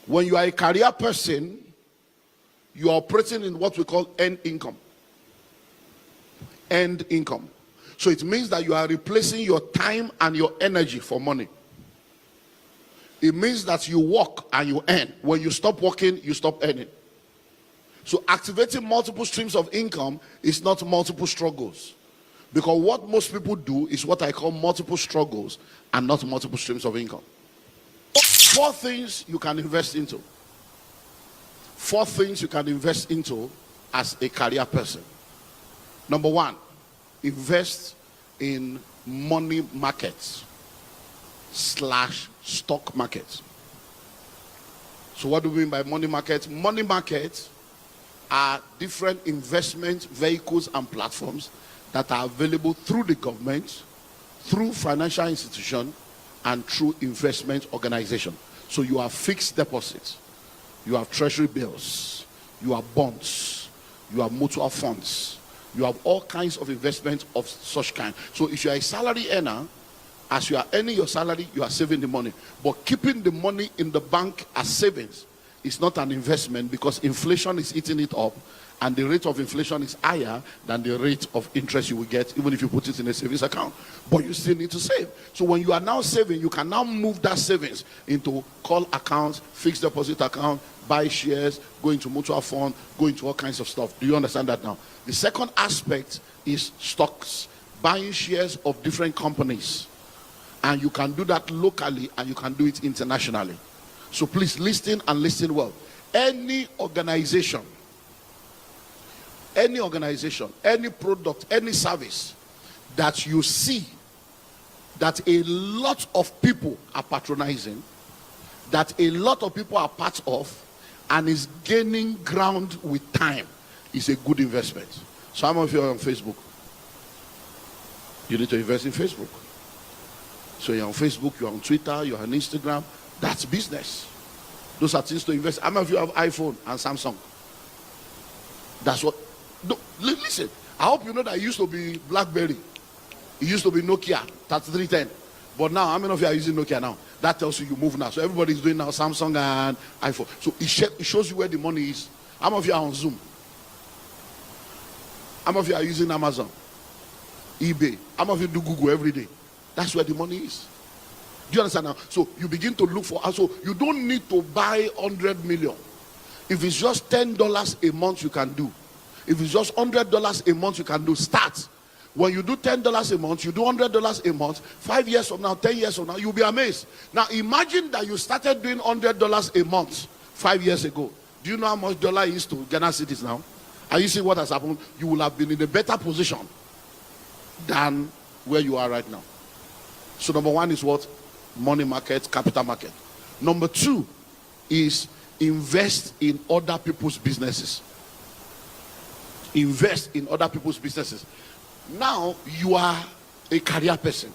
When you are a career person, you are operating in what we call end income. End income. So it means that you are replacing your time and your energy for money. It means that you work and you earn. When you stop working, you stop earning. So activating multiple streams of income is not multiple struggles. Because what most people do is what I call multiple struggles and not multiple streams of income. 4 things you can invest into. 4 things you can invest into as a career person. Number 1, invest in money markets / stock markets. So what do we mean by money markets? Money markets are different investment vehicles and platforms that are available through the government, through financial institution, and through investment organization. So you have fixed deposits, you have treasury bills, you have bonds, you have mutual funds, you have all kinds of investments of such kind. So if you are a salary earner, as you are earning your salary, you are saving the money. But keeping the money in the bank as savings is not an investment, because inflation is eating it up, and the rate of inflation is higher than the rate of interest you will get even if you put it in a savings account. But you still need to save. So when you are now saving, you can now move that savings into call accounts, fixed deposit account, buy shares, go into mutual fund, go into all kinds of stuff. Do you understand that now? The second aspect is stocks, buying shares of different companies. And you can do that locally and you can do it internationally. So please listen and listen well. Any organization, any product, any service that you see that a lot of people are patronizing, that a lot of people are part of, and is gaining ground with time, is a good investment. Some of you are on Facebook. You need to invest in Facebook. So you're on Facebook, you're on Twitter, you're on Instagram. That's business. Those are things to invest. How many of you have iPhone and Samsung? That's what. No, listen, I hope you know that it used to be BlackBerry. It used to be Nokia 3310. But now, how many of you are using Nokia now? That tells you move now. So everybody's doing now Samsung and iPhone. So it shows you where the money is. How many of you are on Zoom? How many of you are using Amazon, eBay? How many of you do Google every day? That's where the money is. Do you understand now? So you begin to look for, so you don't need to buy 100 million. If it's just $10 a month, you can do. If it's just $100 a month, you can do. Start. When you do $10 a month, you do $100 a month, 5 years from now, 10 years from now, you'll be amazed. Now imagine that you started doing $100 a month 5 years ago. Do you know how much dollar is to Ghana cities now? And you see what has happened? You will have been in a better position than where you are right now. So number 1 is what? Money market, capital market. Number 2 is invest in other people's businesses. Invest in other people's businesses. Now you are a career person.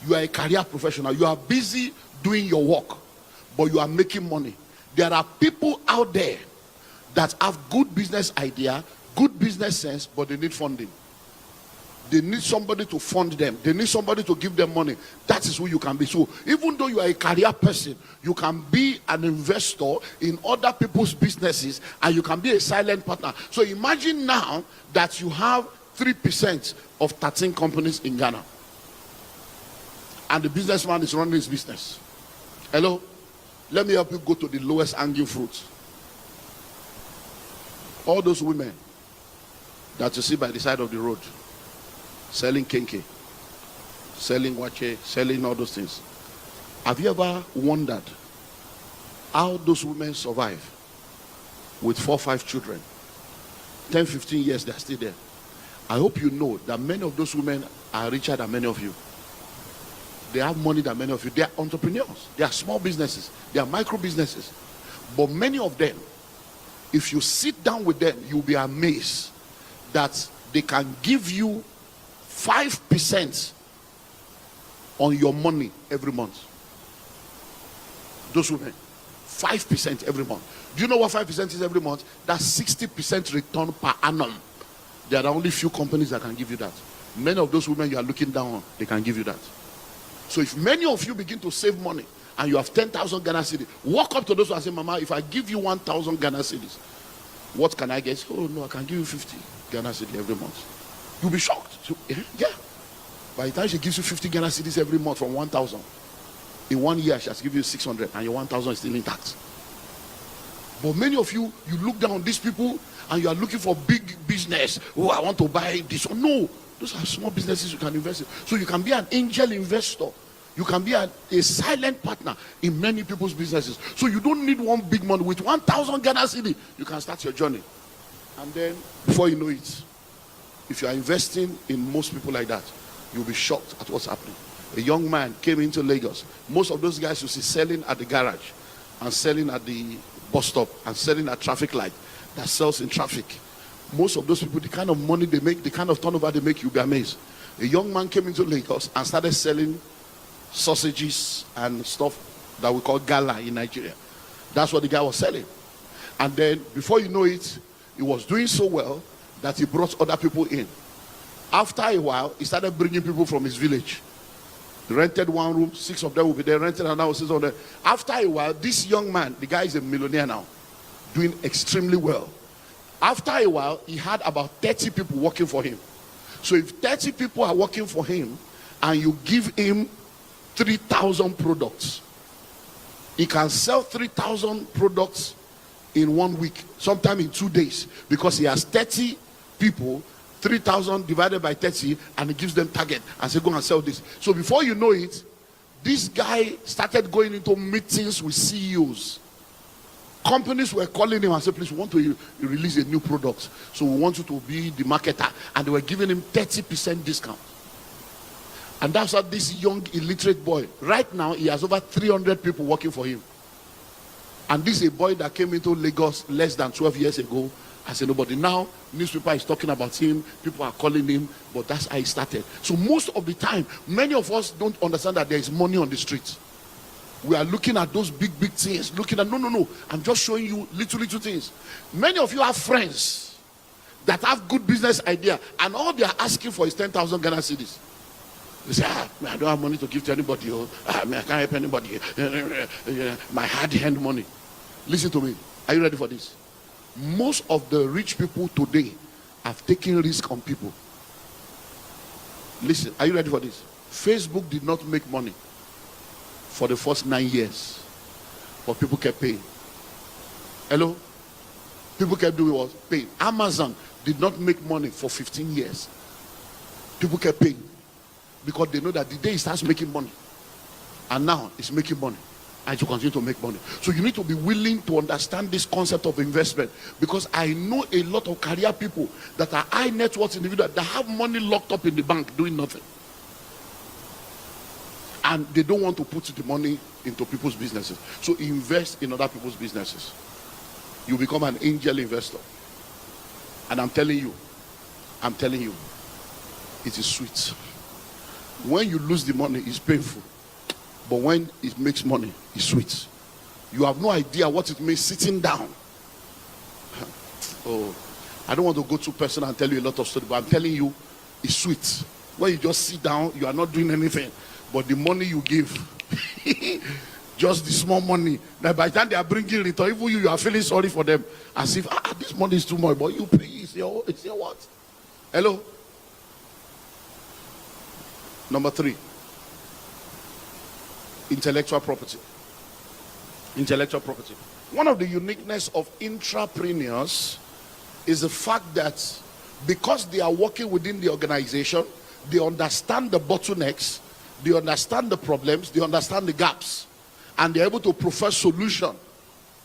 You are a career professional. You are busy doing your work, but you are making money. There are people out there that have good business idea, good business sense, but they need funding. They need somebody to fund them. They need somebody to give them money. That is who you can be. So even though you are a career person, you can be an investor in other people's businesses, and you can be a silent partner. So imagine now that you have 3% of 13 companies in Ghana, and the businessman is running his business. Hello? Let me help you go to the lowest hanging fruit. All those women that you see by the side of the road, selling kenke, selling wache, selling all those things. Have you ever wondered how those women survive with 4 or 5 children? 10, 15 years, they're still there. I hope you know that many of those women are richer than many of you. They have money than many of you. They are entrepreneurs. They are small businesses. They are micro businesses. But many of them, if you sit down with them, you'll be amazed that they can give you 5% on your money every month. Those women, 5% every month. Do you know what 5% is every month? That's 60% return per annum. There are only few companies that can give you that. Many of those women you are looking down on, they can give you that. So if many of you begin to save money and you have 10,000 Ghana cedis. Walk up to those and say, Mama, if I give you 1,000 Ghana cedis, what can I get? Oh no, I can give you 50 Ghana cedis every month. You'll be shocked. So, yeah. By the time she gives you 50 Ghana cedis every month from 1,000, in 1 year she has given you 600, and your 1,000 is still intact. But many of you, you look down on these people and you are looking for big business. Oh, I want to buy this. Oh, no, those are small businesses you can invest in. So you can be an angel investor. You can be a silent partner in many people's businesses. So you don't need one big money. With 1,000 Ghana cedi, you can start your journey. And then, before you know it, if you are investing in most people like that, you'll be shocked at what's happening. A young man came into Lagos. Most of those guys you see selling at the garage and selling at the bus stop and selling at traffic light, that sells in traffic. Most of those people, the kind of money they make, the kind of turnover they make, you'll be amazed. A young man came into Lagos and started selling sausages and stuff that we call gala in Nigeria. That's what the guy was selling. And then, before you know it, he was doing so well that he brought other people in. After a while, he started bringing people from his village. He rented one room, 6 of them will be there, rented another 6 of them. After a while, this young man, the guy is a millionaire now, doing extremely well. After a while, he had about 30 people working for him. So if 30 people are working for him and you give him 3,000 products, he can sell 3,000 products in 1 week, sometime in 2 days, because he has 30 people. 3,000 divided by 30, and he gives them target and say, go and sell this. So before you know it, this guy started going into meetings with CEOs. Companies were calling him and said, please, we want to release a new product, so we want you to be the marketer. And they were giving him 30% discount. And that's how this young illiterate boy, right now he has over 300 people working for him. And this is a boy that came into Lagos less than 12 years ago as a nobody. Now newspaper is talking about him, people are calling him, but that's how he started. So most of the time, many of us don't understand that there is money on the street. We are looking at those big things, looking at no, I'm just showing you little things. Many of you have friends that have good business idea, and all they are asking for is 10,000 Ghana cedis. They say, I don't have money to give to anybody. I can't help anybody. My hard-earned money. Listen to me. Are you ready for this? Most of the rich people today have taken risk on people. Listen, are you ready for this? Facebook did not make money for the first 9 years, but people kept paying. Hello? People kept doing what? Paying. Amazon did not make money for 15 years. People kept paying, because they know that the day it starts making money, and now it's making money, and to continue to make money. So you need to be willing to understand this concept of investment, because I know a lot of career people that are high net worth individuals that have money locked up in the bank doing nothing, and they don't want to put the money into people's businesses. So invest in other people's businesses. You become an angel investor, and I'm telling you, it is sweet. When you lose the money, it's painful. But when it makes money, it's sweet. You have no idea what it means sitting down. Oh, I don't want to go too personal and tell you a lot of stories, but I'm telling you, it's sweet. When you just sit down, you are not doing anything. But the money you give, just the small money, that by the time they are bringing return, even you are feeling sorry for them. As if, this money is too much, but you pay, it's your what? Hello? Number 3. Intellectual property. Intellectual property. One of the uniqueness of intrapreneurs is the fact that because they are working within the organization, they understand the bottlenecks, they understand the problems, they understand the gaps, and they're able to profess solution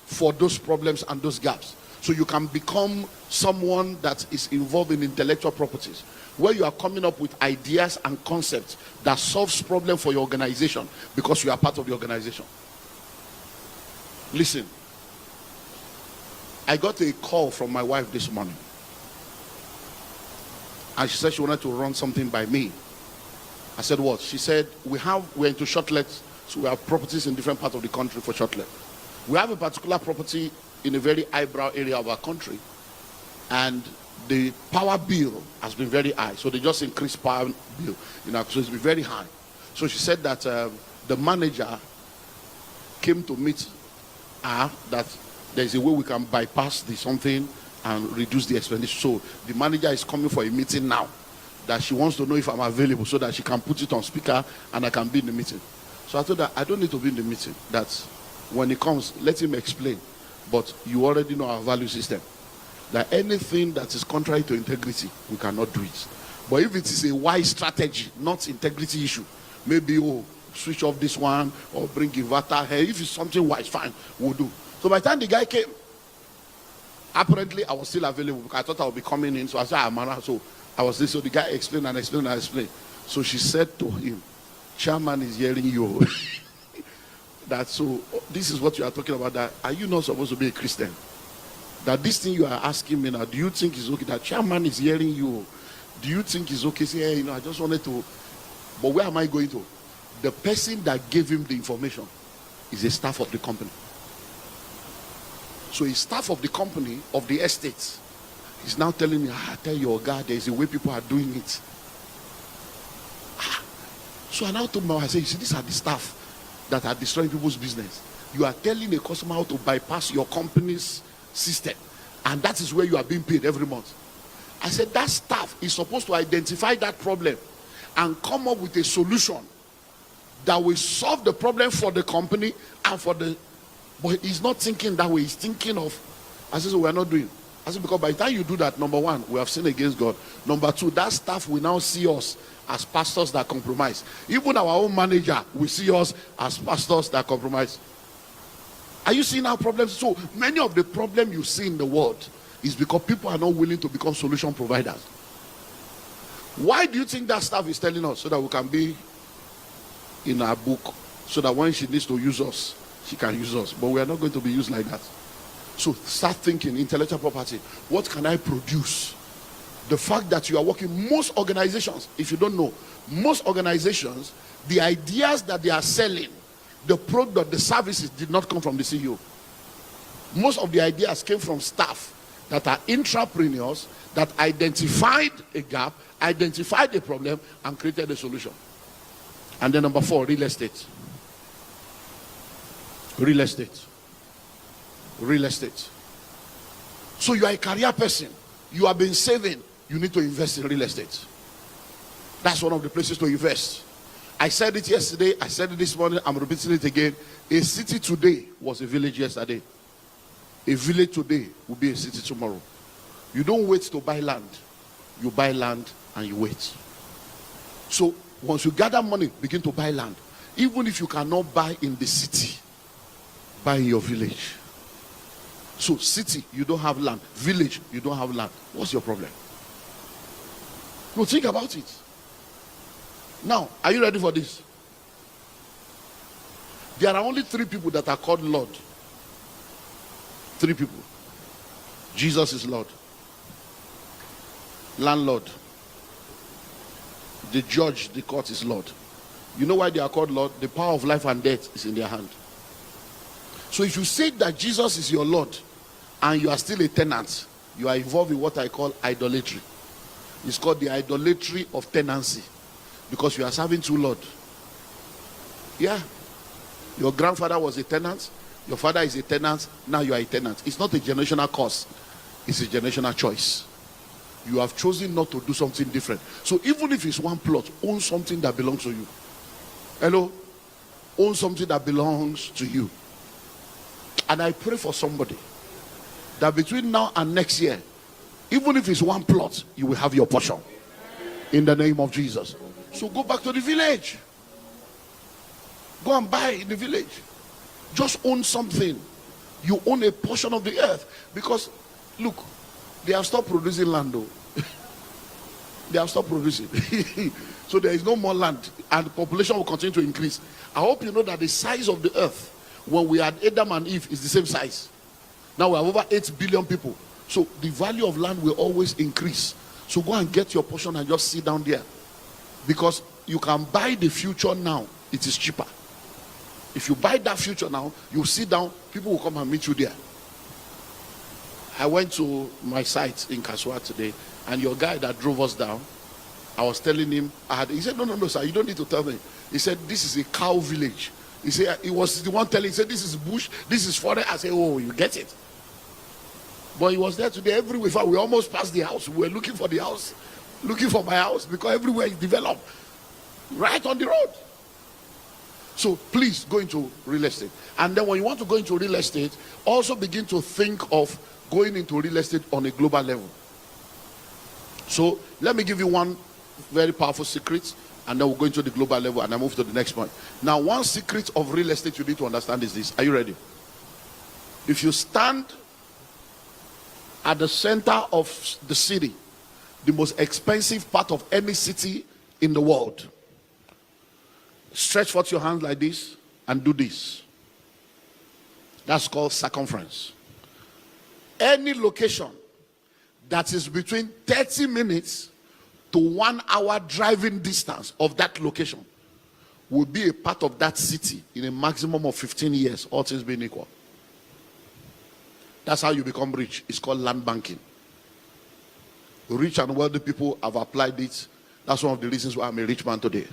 for those problems and those gaps. So you can become someone that is involved in intellectual properties, where you are coming up with ideas and concepts that solves problems for your organization because you are part of the organization. Listen, I got a call from my wife this morning, and she said she wanted to run something by me. I said, what? She said, we're into shortlets, so we have properties in different parts of the country for shortlet. We have a particular property in a very highbrow area of our country, and the power bill has been very high, so they just increased power bill, so it's been very high. So she said that the manager came to meet her that there's a way we can bypass the something and reduce the expenditure. So the manager is coming for a meeting now, that she wants to know if I'm available so that she can put it on speaker and I can be in the meeting. So I told her, I don't need to be in the meeting. That when he comes, let him explain. But you already know our value system. That anything that is contrary to integrity, we cannot do it. But if it is a wise strategy, not integrity issue, maybe switch off this one or bring inverter here. If it's something wise, fine, we'll do. So by the time the guy came, apparently I was still available because I thought I would be coming in. So I said, so I was there. So the guy explained and explained and explained. So she said to him, chairman is hearing you. That so this is what you are talking about. That are you not supposed to be a Christian? That this thing you are asking me now, do you think is okay? That chairman is hearing you. Do you think it's okay? Say, hey, I just wanted to. But where am I going to? The person that gave him the information is a staff of the company. So a staff of the company, of the estate, is now telling me, tell your God, there's a way people are doing it. So I now told my wife, I said, you see, these are the staff that are destroying people's business. You are telling a customer how to bypass your company's system, and that is where you are being paid every month. I said, that staff is supposed to identify that problem and come up with a solution that will solve the problem for the company and for the. But he's not thinking that way. He's thinking of, I said, so we are not doing. I said, because by the time you do that, number one, we have sinned against God. Number two, that staff will now see us as pastors that compromise. Even our own manager will see us as pastors that compromise. Are you seeing our problems? So many of the problems you see in the world is because people are not willing to become solution providers. Why do you think that staff is telling us? So that we can be in our book, so that when she needs to use us, she can use us. But we are not going to be used like that. So start thinking intellectual property. What can I produce? The fact that you are working, most organizations, if you don't know, most organizations, the ideas that they are selling, the product, the services did not come from the CEO. Most of the ideas came from staff that are intrapreneurs that identified a gap, identified a problem, and created a solution. And then number 4, real estate. Real estate. Real estate. So you are a career person. You have been saving. You need to invest in real estate. That's one of the places to invest. I said it yesterday. I said it this morning. I'm repeating it again. A city today was a village yesterday. A village today will be a city tomorrow. You don't wait to buy land. You buy land and you wait. So once you gather money, begin to buy land. Even if you cannot buy in the city, buy in your village. So city, you don't have land. Village, you don't have land. What's your problem? No, think about it. Now, are you ready for this? There are only 3 people that are called Lord. 3 people. Jesus is Lord. Landlord. The judge, the court is Lord. You know why they are called Lord? The power of life and death is in their hand. So if you say that Jesus is your Lord and you are still a tenant, you are involved in what I call idolatry. It's called the idolatry of tenancy, because you are serving 2 lords. Yeah. Your grandfather was a tenant. Your father is a tenant. Now you are a tenant. It's not a generational curse. It's a generational choice. You have chosen not to do something different. So even if it's one plot, own something that belongs to you. Hello? Own something that belongs to you. And I pray for somebody that between now and next year, even if it's one plot, you will have your portion. In the name of Jesus. So go back to the village. Go and buy in the village. Just own something. You own a portion of the earth. Because, look, they have stopped producing land though. They have stopped producing. So there is no more land. And the population will continue to increase. I hope you know that the size of the earth, when we had Adam and Eve, is the same size. Now we have over 8 billion people. So the value of land will always increase. So go and get your portion and just sit down there. Because you can buy the future now. It is cheaper. If you buy that future now, you sit down, people will come and meet you there. I went to my site in Kaswa today, and your guy that drove us down, I was telling him, he said, no, sir, you don't need to tell me. He said, this is a cow village. He said, he was the one telling, he said, this is bush, this is forest. I said, oh, you get it. But he was there today everywhere. We almost passed the house. We were looking for the house, looking for my house, because everywhere is developed. Right on the road. So please go into real estate. And then when you want to go into real estate, also begin to think of going into real estate on a global level. So let me give you one very powerful secret, and then we'll go into the global level, and I move to the next point. Now, one secret of real estate you need to understand is this. Are you ready? If you stand at the center of the city, the most expensive part of any city in the world, stretch forth your hands like this and do this. That's called circumference. Any location that is between 30 minutes to 1 hour driving distance of that location will be a part of that city in a maximum of 15 years, all things being equal. That's how you become rich. It's called land banking. Rich and wealthy people have applied it. That's one of the reasons why I'm a rich man today.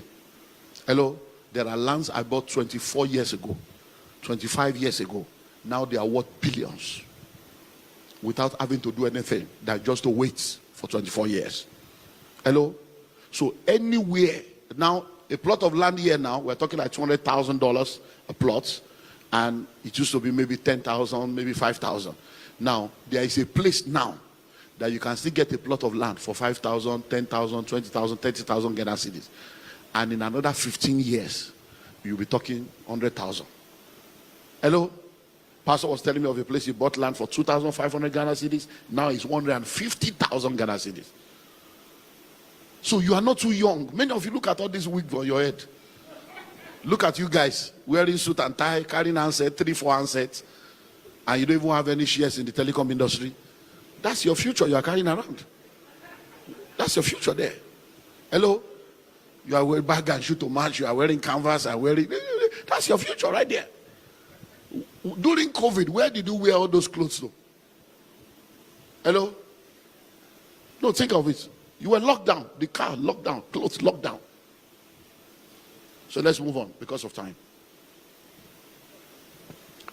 Hello? There are lands I bought 24 years ago, 25 years ago. Now they are worth billions without having to do anything. They're just to wait for 24 years. Hello? So anywhere, now a plot of land here now, we're talking like $200,000 a plot, and it used to be maybe 10,000, maybe 5,000. Now there is a place now that you can still get a plot of land for 5,000, 10,000, 20,000, 30,000 Ghana cedis. And in another 15 years, you'll be talking 100,000. Hello? Pastor was telling me of a place he bought land for 2,500 Ghana cedis. Now it's 150,000 Ghana cedis. So you are not too young. Many of you look at all this wig on your head. Look at you guys wearing suit and tie, carrying handset, 3-4 handsets, and you don't even have any shares in the telecom industry. That's your future you are carrying around. That's your future there. Hello? You are wearing bag and shoe to match. You are wearing canvas and wearing. That's your future right there. During COVID, where did you wear all those clothes though? Hello? No, think of it. You were locked down. The car locked down. Clothes locked down. So let's move on because of time.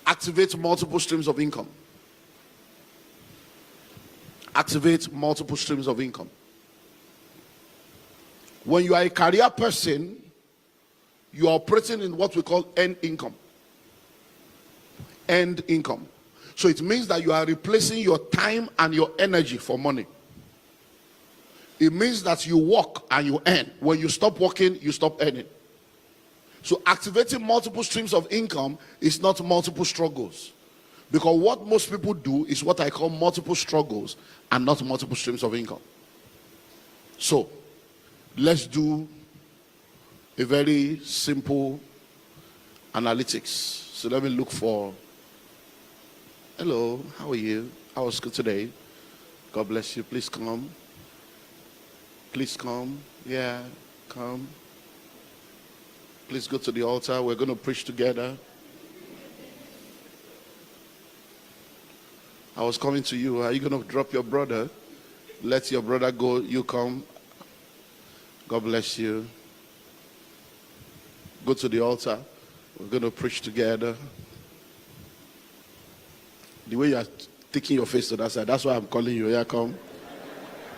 Activate multiple streams of income. Activate multiple streams of income. When you are a career person, you are operating in what we call end income. End income. So it means that you are replacing your time and your energy for money. It means that you work and you earn. When you stop working, you stop earning. So activating multiple streams of income is not multiple struggles. Because what most people do is what I call multiple struggles and not multiple streams of income. So let's do a very simple analytics. So let me look for, hello, how are you? How was school today? God bless you. Please come. Please come. Yeah, come. Please go to the altar. We're going to preach together. I was coming to you. Are you going to drop your brother? Let your brother go. You come. God bless you. Go to the altar. We're going to preach together. The way you are taking your face to that side, that's why I'm calling you. Yeah, come.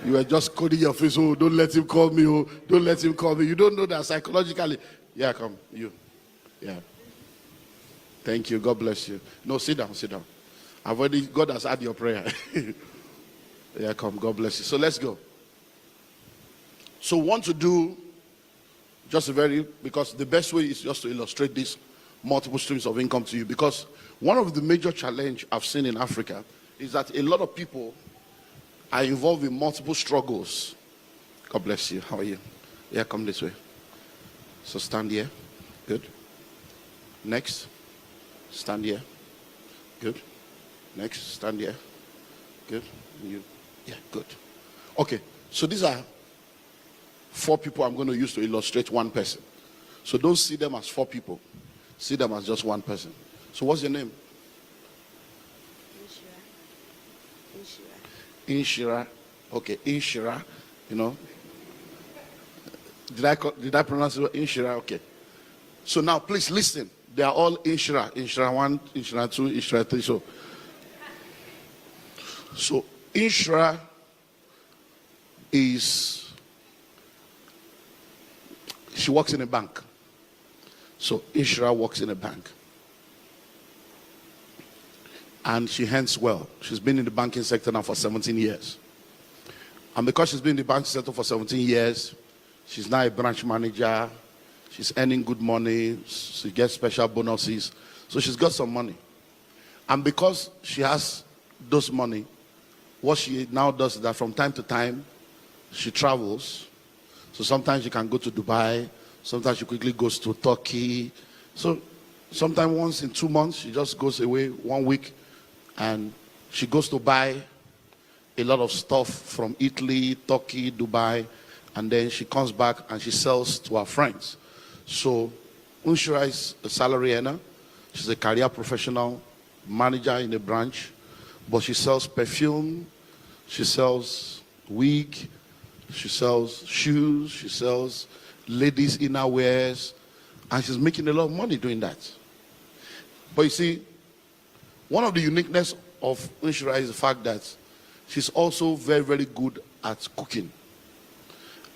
You are just coding your face. Oh, don't let him call me. Oh, don't let him call me. You don't know that psychologically. Yeah, come. You. Yeah. Thank you. God bless you. No, sit down. Sit down. God has heard your prayer. Yeah, come. God bless you. So let's go. So want to do just because the best way is just to illustrate these multiple streams of income to you. Because one of the major challenge I've seen in Africa is that a lot of people are involved in multiple struggles. God bless you. How are you? Yeah, come this way. So stand here. Good. Next. Stand here. Good. Next. Stand here. Good. You. Yeah, good. Okay. So these are 4 people I'm going to use to illustrate one person. So don't see them as 4 people. See them as just one person. So what's your name? Inshira. Okay, Inshira. You know. Did I pronounce it Inshira? Okay. So now please listen. They are all Inshra. Inshra 1, Inshra 2, Inshra 3. So Inshra is, she works in a bank. So Inshra works in a bank. And she earns well. She's been in the banking sector now for 17 years. And because she's been in the banking sector for 17 years, she's now a branch manager. She's earning good money. She gets special bonuses. So she's got some money. And because she has those money, what she now does is that from time to time, she travels. So sometimes she can go to Dubai. Sometimes she quickly goes to Turkey. So sometimes once in 2 months, she just goes away 1 week. And she goes to buy a lot of stuff from Italy, Turkey, Dubai. And then she comes back and she sells to her friends. So Unshira is a salary earner. She's a career professional, manager in a branch. But she sells perfume. She sells wig. She sells shoes. She sells ladies' innerwears. And she's making a lot of money doing that. But you see, one of the uniqueness of Unshira is the fact that she's also very, very good at cooking.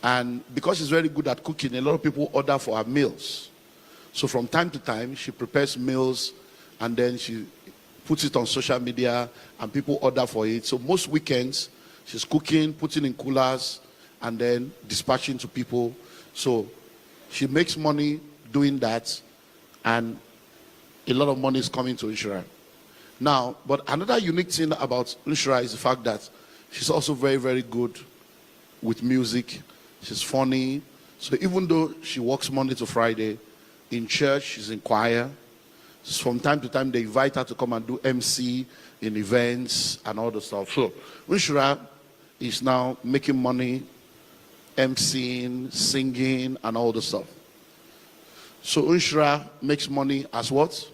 And because she's very good at cooking, a lot of people order for her meals. So from time to time, she prepares meals and then she puts it on social media and people order for it. So most weekends, she's cooking, putting in coolers, and then dispatching to people. So she makes money doing that, and a lot of money is coming to Unshira. Now, but another unique thing about Unshira is the fact that she's also very, very good with music. She's funny. So even though she works Monday to Friday, in church, she's in choir. So from time to time, they invite her to come and do MC in events and all the stuff. So Unshira is now making money, MCing, singing, and all the stuff. So Unshira makes money as what?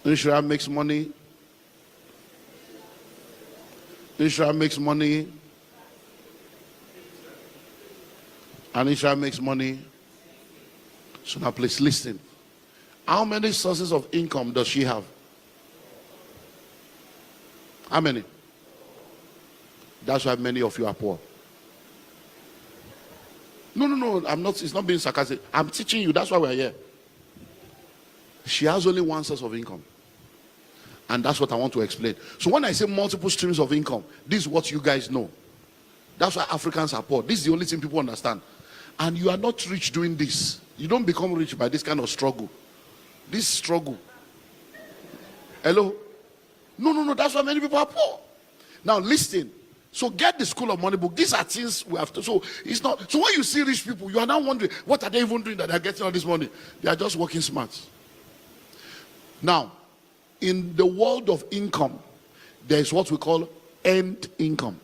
Unshira makes money. Unshira makes money. And Unshira makes money. So now please listen. How many sources of income does she have? How many? That's why many of you are poor. No, I'm not, it's not being sarcastic. I'm teaching you, that's why we're here. She has only one source of income. And that's what I want to explain. So when I say multiple streams of income, this is what you guys know. That's why Africans are poor. This is the only thing people understand. And you are not rich doing this. You don't become rich by this kind of struggle. This struggle. Hello? No. That's why many people are poor. Now listen. So get the School of Money book. These are things we have to. So it's not. So when you see rich people, you are now wondering, what are they even doing that they're getting all this money? They are just working smart. Now, in the world of income, there is what we call earned income.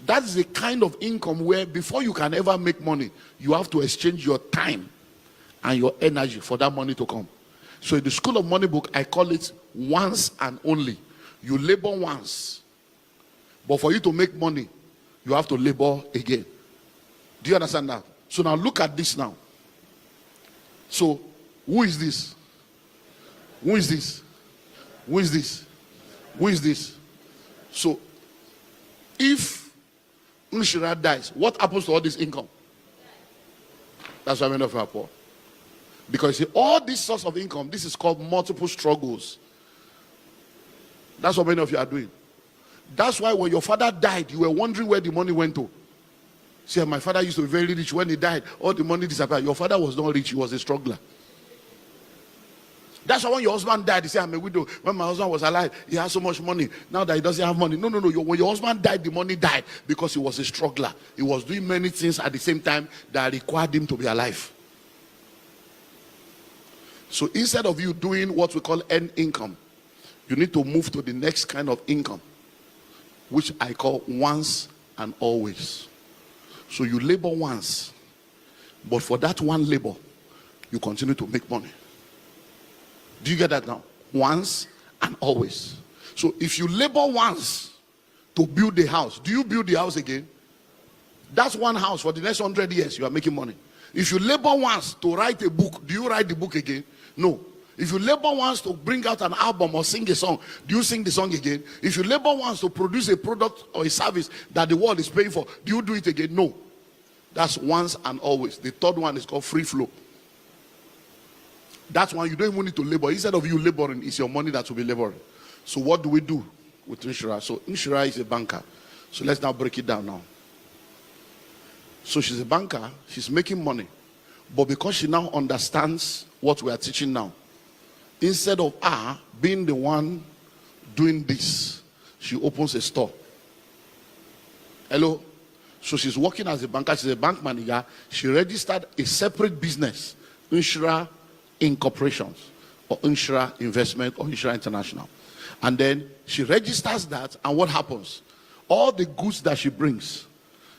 That is the kind of income where before you can ever make money, you have to exchange your time and your energy for that money to come. So in the School of Money book, I call it once and only. You labor once, but for you to make money, you have to labor again. Do you understand that? So now look at this now. So who is this? Who is this? Who is this? Who is this? So if Unshira dies, what happens to all this income? That's why many of you are poor. Because you see, all this source of income, this is called multiple struggles. That's what many of you are doing. That's why when your father died, you were wondering where the money went to. See, my father used to be very rich. When he died, all the money disappeared. Your father was not rich, he was a struggler. That's why when your husband died, you say, I'm a widow. When my husband was alive, he had so much money. Now that he doesn't have money. No. When your husband died, the money died because he was a struggler. He was doing many things at the same time that required him to be alive. So instead of you doing what we call earned income, you need to move to the next kind of income, which I call once and always. So you labor once, but for that one labor, you continue to make money. Do you get that now? Once and always. So if you labor once to build the house, do you build the house again? That's one house for the next 100 years, you are making money. If you labor once to write a book, do you write the book again? No. If you labor once to bring out an album or sing a song, do you sing the song again? If you labor once to produce a product or a service that the world is paying for, do you do it again? No. That's once and always. The third one is called free flow. That's one you don't even need to labor. Instead of you laboring, it's your money that will be laboring. So what do we do with Inshira? So Inshira is a banker. So let's now break it down now. So she's a banker. She's making money. But because she now understands what we are teaching now, instead of her being the one doing this, she opens a store. Hello? So she's working as a banker. She's a bank manager. She registered a separate business, Inshira Incorporations, or Inshira Investment, or Inshira International. And then she registers that, and what happens? All the goods that she brings,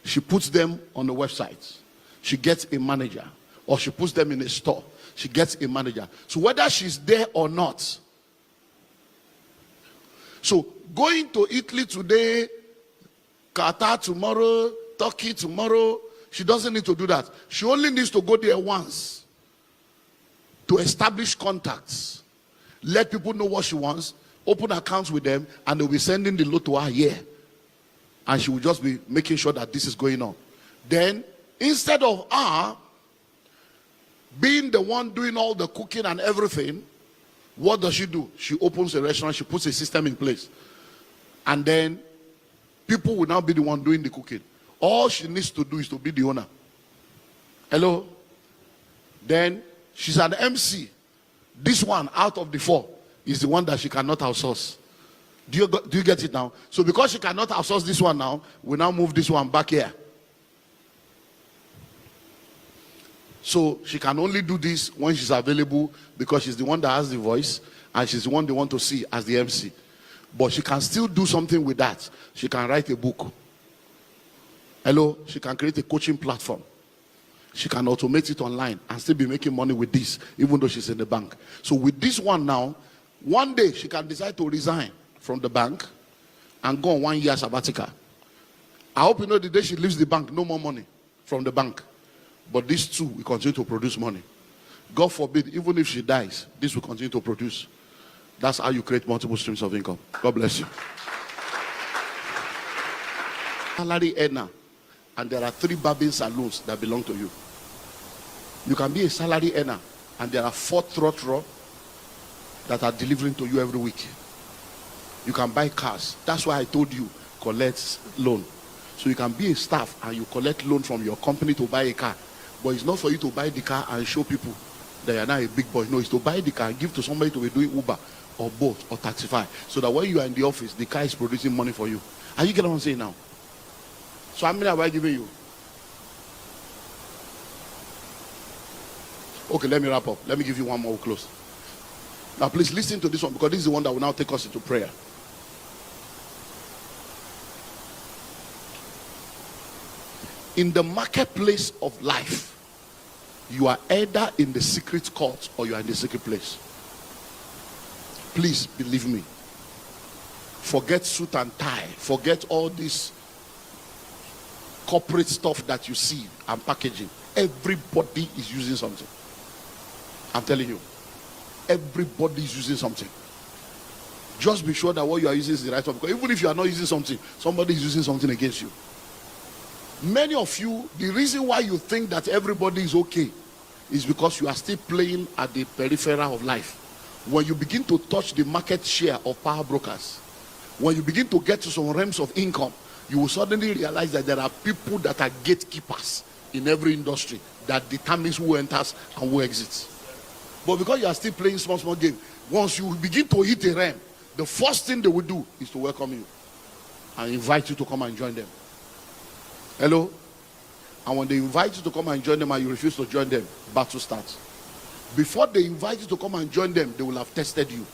she puts them on the website. She gets a manager, or she puts them in a store. She gets a manager. So whether she's there or not. So going to Italy today, Qatar tomorrow, Turkey tomorrow, she doesn't need to do that. She only needs to go there once to establish contacts, let people know what she wants, open accounts with them, and they'll be sending the load to her here. And she will just be making sure that this is going on. Then, instead of her being the one doing all the cooking and everything, what does she do? She opens a restaurant, she puts a system in place. And then, people will now be the one doing the cooking. All she needs to do is to be the owner. Hello? Then, she's an MC. This one out of the 4 is the one that she cannot outsource. Do you get it now? So because she cannot outsource this one now, we now move this one back here. So she can only do this when she's available, because she's the one that has the voice and she's the one they want to see as the MC. But she can still do something with that. She can write a book. Hello? She can create a coaching platform. She can automate it online and still be making money with this, even though she's in the bank. So with this one now, one day she can decide to resign from the bank and go on 1 year sabbatical. I hope you know the day she leaves the bank, no more money from the bank. But these two will continue to produce money. God forbid, even if she dies, this will continue to produce. That's how you create multiple streams of income. God bless you. Salary earner, and there are 3 barbing saloons that belong to you. You can be a salary earner, and there are 4 trotro that are delivering to you every week. You can buy cars. That's why I told you, collect loan. So you can be a staff and you collect loan from your company to buy a car. But it's not for you to buy the car and show people that you're not a big boy. No, it's to buy the car and give to somebody to be doing Uber or Bolt or Taxify. So that when you are in the office, the car is producing money for you. Are you getting what I'm saying now? So how many have I given you? Okay, let me wrap up. Let me give you one more, we'll close. Now please listen to this one, because this is the one that will now take us into prayer. In the marketplace of life, you are either in the secret court or you are in the secret place. Please believe me. Forget suit and tie. Forget all this corporate stuff that you see and packaging. Everybody is using something. I'm telling you. Everybody is using something. Just be sure that what you are using is the right one. Because even if you are not using something, somebody is using something against you. Many of you, the reason why you think that everybody is okay is because you are still playing at the peripheral of life. When you begin to touch the market share of power brokers, when you begin to get to some realms of income, you will suddenly realize that there are people that are gatekeepers in every industry that determines who enters and who exits. But because you are still playing small game, once you begin to hit a realm, the first thing they will do is to welcome you and invite you to come and join them. Hello? And when they invite you to come and join them and you refuse to join them, battle starts. Before they invite you to come and join them, they will have tested you.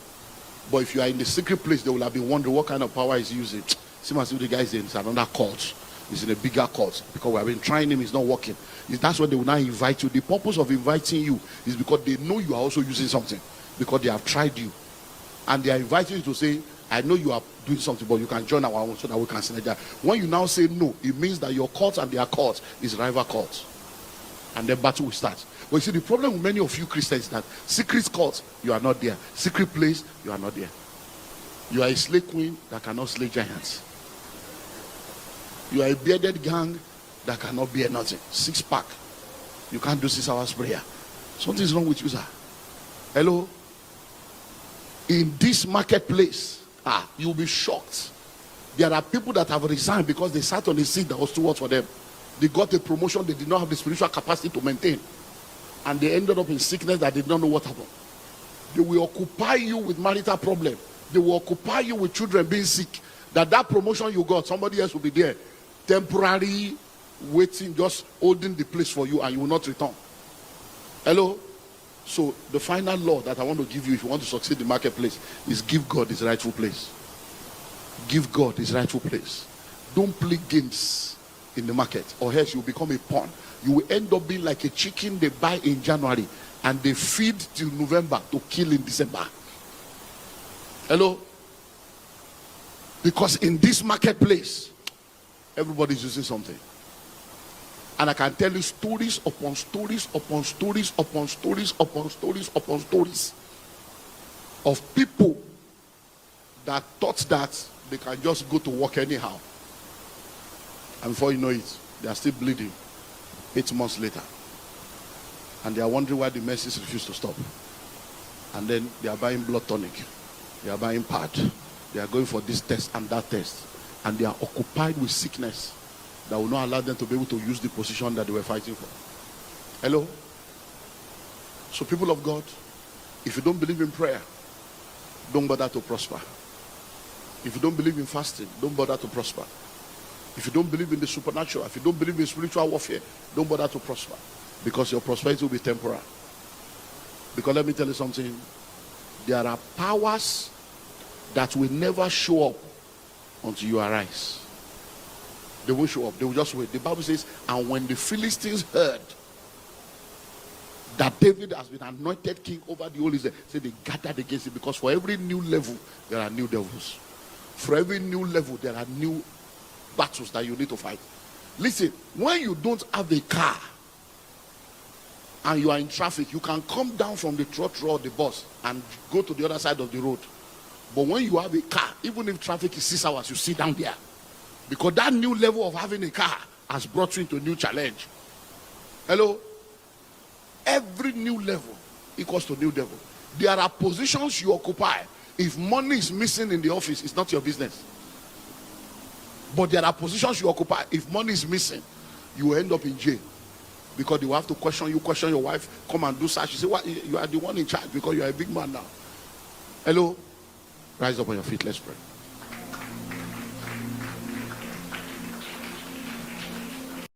But if you are in the secret place, they will have been wondering what kind of power he's using. See, my the guy is in another cult. He's in a bigger cult. Because we have been trying him, he's not working. That's when they will now invite you. The purpose of inviting you is because they know you are also using something. Because they have tried you. And they are inviting you to say, I know you are doing something, but you can join our own so that we can synergize. When you now say no, it means that your cult and their cult is rival cult. And then battle will start. But you see, the problem with many of you Christians is that secret courts, you are not there. Secret place, you are not there. You are a slay queen that cannot slay giants. You are a bearded gang that cannot bear nothing. 6-pack. You can't do 6 hours prayer. Something is wrong with you, sir. Hello? In this marketplace, you'll be shocked. There are people that have resigned because they sat on a seat that was too hot for them. They got a promotion they did not have the spiritual capacity to maintain. And they ended up in sickness that they did not know what happened. They will occupy you with marital problem. They will occupy you with children being sick. That promotion you got, somebody else will be there. Temporary waiting, just holding the place for you, and you will not return. Hello? So the final law that I want to give you if you want to succeed in the marketplace is give God his rightful place. Give God his rightful place. Don't play games in the market, or else you become a pawn. You will end up being like a chicken they buy in January and they feed till November to kill in December. Hello? Because in this marketplace, everybody's using something. And I can tell you stories upon stories upon stories upon stories upon stories upon stories of people that thought that they can just go to work anyhow. And before you know it, they are still bleeding 8 months later. And they are wondering why the mercies refuse to stop. And then they are buying blood tonic. They are buying pad. They are going for this test and that test. And they are occupied with sickness that will not allow them to be able to use the position that they were fighting for. Hello? So people of God, if you don't believe in prayer, don't bother to prosper. If you don't believe in fasting, don't bother to prosper. If you don't believe in the supernatural, if you don't believe in spiritual warfare, don't bother to prosper. Because your prosperity will be temporal. Because let me tell you something. There are powers that will never show up until you arise. They won't show up. They will just wait. The Bible says, and when the Philistines heard that David has been anointed king over the whole Israel, say they gathered against him. Because for every new level, there are new devils. For every new level, there are new battles that you need to fight. Listen, when you don't have a car and you are in traffic, you can come down from the trot or the bus and go to the other side of the road. But when you have a car, even if traffic is 6 hours, you sit down there. Because that new level of having a car has brought you into a new challenge. Hello? Every new level equals to new level. There are positions you occupy. If money is missing in the office, it's not your business. But there are positions you occupy. If money is missing, you will end up in jail. Because they will have to question you, question your wife, come and do such. You say, what? You are the one in charge because you are a big man now. Hello? Rise up on your feet. Let's pray.